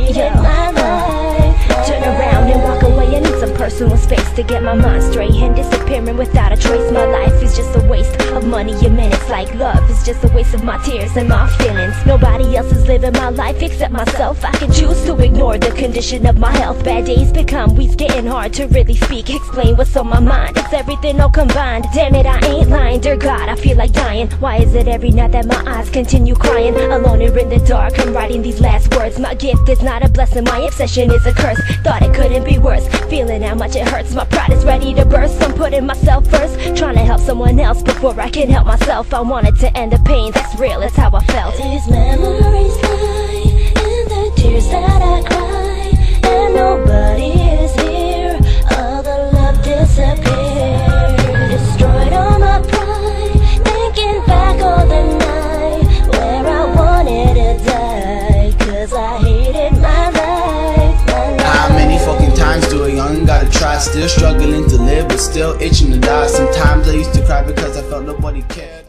hated my life. Turn around and walk away. I need some personal space to get my mind straight. And disappearing without a trace. My life is just a waste of money and minutes. Like love is just a waste of my tears and my feelings. Nobody else is living my life except myself. I can choose to ignore the condition of my health. Bad days become weeks, getting hard to really speak. Explain what's on my mind, it's everything all combined. Damn it, I ain't lying, dear God, I feel like dying. Why is it every night that my eyes continue crying? Alone here in the dark, I'm writing these last words. My gift is not a blessing, my obsession is a curse. Thought it couldn't be worse, feeling how much it hurts. My pride is ready to burst, I'm putting myself first. Trying to help someone else before I can help myself. I wanted to end the pain, that's real, that's how I felt. These memories lie in the tears that I cry, and nobody is here, all the love disappeared. Destroyed all my pride, thinking back all the night, where I wanted to die, cause I hated my life, my life. How many fucking times do a young gotta try? Still struggling to live, but still itching to die. Sometimes I used to cry because I felt nobody cared.